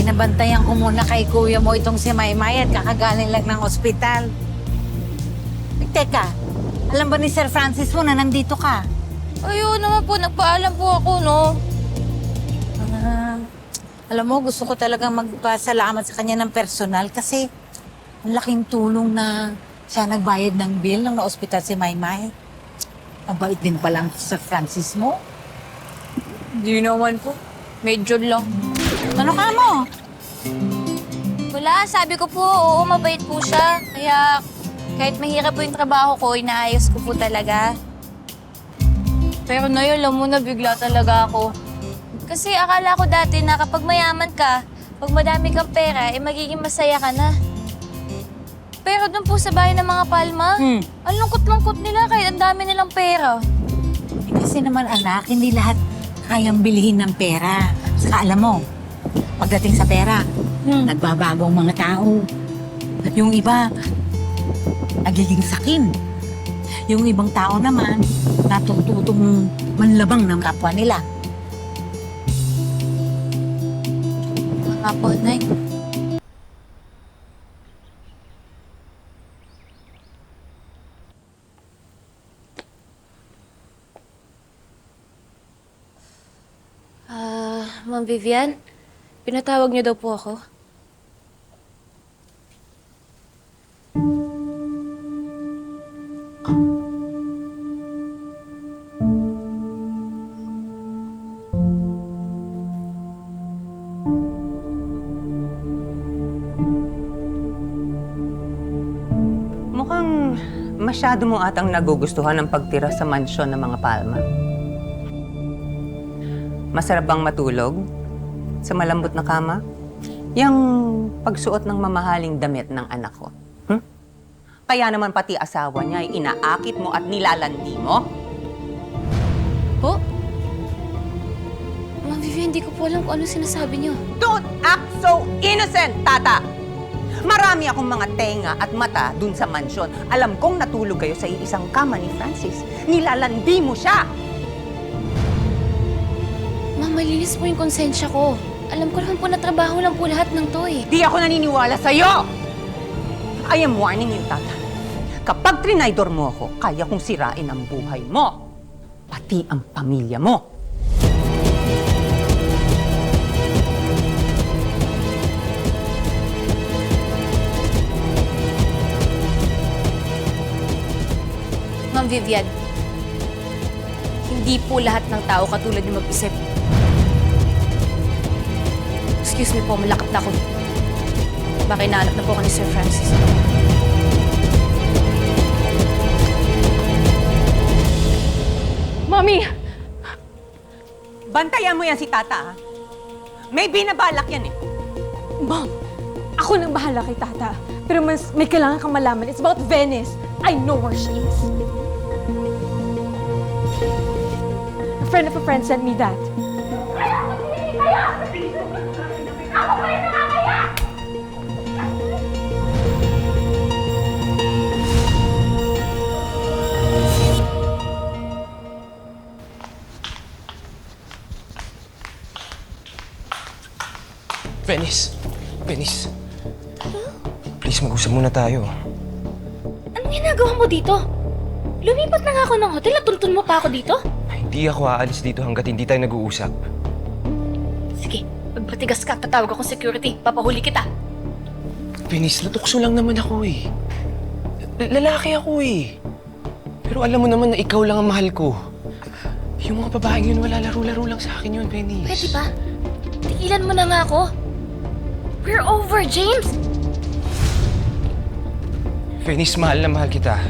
binabantayan ko muna kay kuya mo itong si Maymay at kakagaling lang ng ospital. Teka, alam ba ni Sir Francis mo na nandito ka? Ayun naman po, nagpaalam po ako, no? Alam mo, gusto ko talagang magpasalamat sa kanya ng personal kasi ang laking tulong na siya nagbayad ng bill nang na-ospital si Maymay. Mabait din palang Sir Francis mo. Hindi naman po. Medyo lang. Ano ka mo? Wala, sabi ko po, oo, mabait po siya. Kaya kahit mahirap po yung trabaho ko, inaayos ko po talaga. Pero Nay, alam mo na bigla talaga ako. Kasi akala ko dati na kapag mayaman ka, pag madami kang pera, eh magiging masaya ka na. Pero doon po sa bahay ng mga Palma, ang lungkot-lungkot nila kahit ang dami nilang pera. Kasi naman anak, hindi lahat kayang bilhin ng pera. Saka alam mo, pagdating sa pera, nagbabago ang mga tao. At yung iba, nagiging sakim. Yung ibang tao naman, natututong manlabang ng kapwa nila. Nga po, Nay. Ma'am Vivian, pinatawag niyo daw po ako. Mukhang masyado mo atang nagugustuhan ang pagtira sa mansyon ng mga Palma. Masarap bang matulog sa malambot na kama? Yang pagsuot ng mamahaling damit ng anak ko. Kaya naman pati asawa niya ay inaakit mo at nilalandi mo? Po? Ma'am Vivian, hindi ko po alam kung ano sinasabi niyo. Don't act so innocent, Tata! Marami akong mga tenga at mata dun sa mansyon. Alam kong natulog kayo sa iisang kama ni Francis. Nilalandi mo siya! Ma'am, malinis po yung konsensya ko. Alam ko naman po na trabaho lang po lahat ng to eh. Di ako naniniwala sa'yo! I am warning you, Tata. Kapag trinaydor mo ako, kaya kong sirain ang buhay mo. Pati ang pamilya mo. Ma'am Vivian, hindi po lahat ng tao katulad niyo mag-isip. Excuse me po, malakap na ako. Baka inaanap na po ako ni Sir Francis. Mami! Bantayan mo yan si Tata, ha? May binabalak yan, eh. Mom! Ako nang bahala kay Tata. Pero mas may kailangan kang malaman. It's about Venice. I know where she is. A friend of a friend sent me that. Venice! Venice! Please, mag-usap muna tayo. Anong ginagawa mo dito? Lumipat na nga ako ng hotel at tuntun mo pa ako dito? Hindi ako aalis dito hanggat hindi tayo nag-uusap. Sige, pagpatigas ka, tatawag akong security. Papahuli kita. Venice, natukso lang naman ako eh. Lalaki ako eh. Pero alam mo naman na ikaw lang ang mahal ko. Yung mga babaeng yun, wala laro-laro lang sa akin yun, Venice. Pwede ba? Tigilan mo na nga ako. We're over, James! Venice, mahal na mahal kita.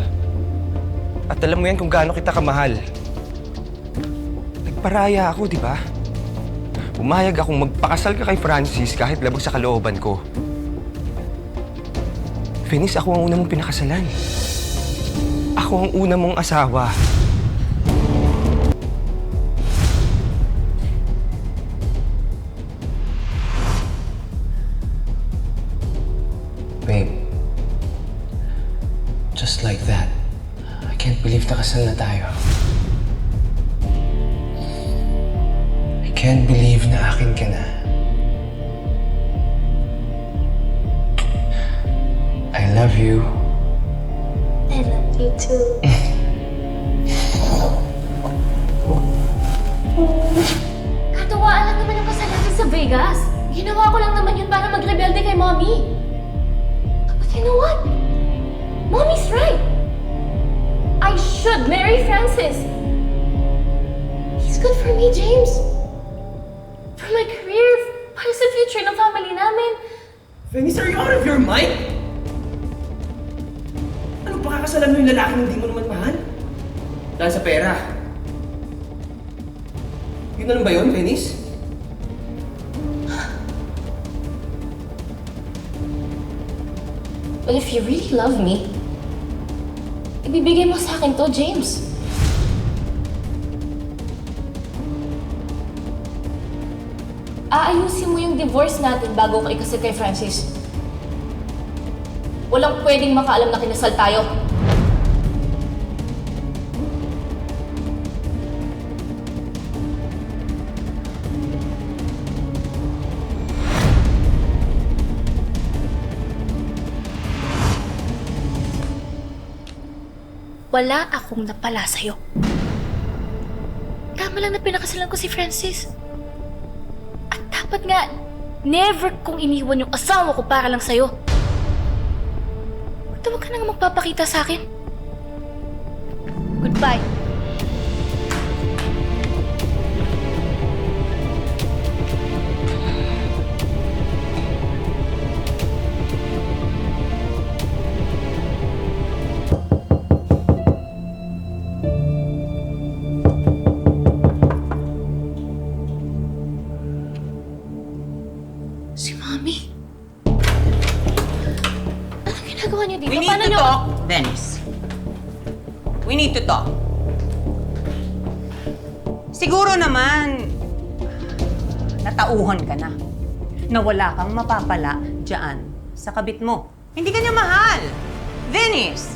At alam mo yan kung gaano kita kamahal. Nagparaya ako, di ba? Umayag akong magpakasal ka kay Francis kahit labag sa kalooban ko. Venice, ako ang una mong pinakasalan. Ako ang una mong asawa. Babe, just like that, I can't believe nakasal na tayo. I can't believe na akin ka na. love you. I love you too. Katuwaan lang naman yung kasal natin sa Vegas. Ginawa ko lang naman yun para magrebelde kay Mommy. But you know what? Mommy's right. I should marry Francis. He's good for me, James. For my career, para sa future ng family namin. Venice, are you out of your mind? Ano pakakasalan mo yung lalaking hindi mo naman mahal? Dahil sa pera. Yun na lang ba yun, Venice? Well, if you really love me, ibibigay mo sa akin to, James. Aayusin mo yung divorce natin bago ka ikasal kay Francis. Walang pwedeng makaalam na kinasal tayo. Wala akong napala sa'yo. Tama lang na pinakasalan ko si Francis. At dapat nga, never kong iniwan yung asawa ko para lang sa'yo. Huwag ka na nga magpapakita sa akin. Goodbye. Si Mommy. Anong ginagawa niyo dito? We need Paano to niyo... talk, Venice. We need to talk. Siguro naman, natauhan ka na. Na wala kang mapapala dyan sa kabit mo. Hindi ka niya mahal. Venice!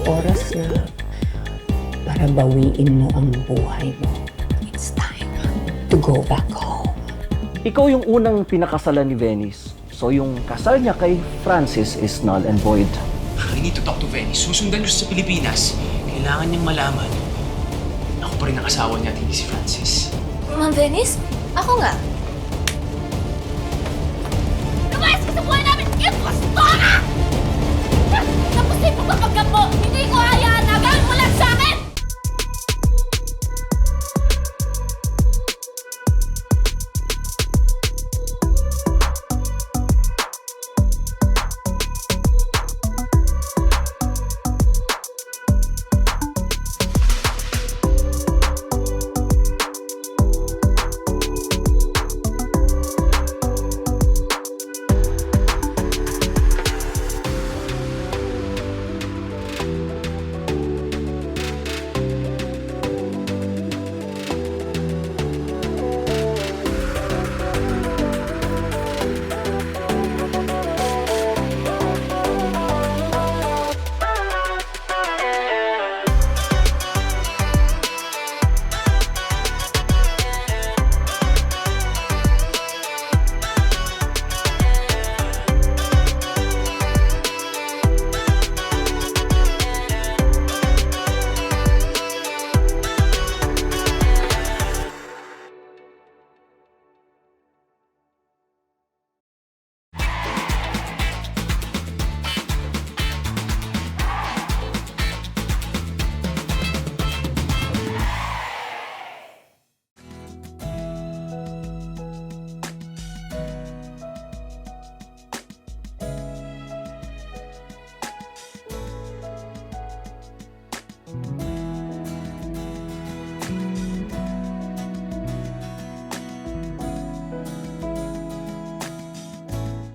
Oras na para bawiin mo ang buhay mo. It's time to go back home. Ikaw yung unang pinakasalan ni Venice. So yung kasal niya kay Francis is null and void. I need to talk to Venice. Susundan ko siya sa Pilipinas. Kailangan niyang malaman. Ako pa rin ang asawa niya at hindi si Francis. Ma'am Venice, ako nga. Lumayas ka sa buhay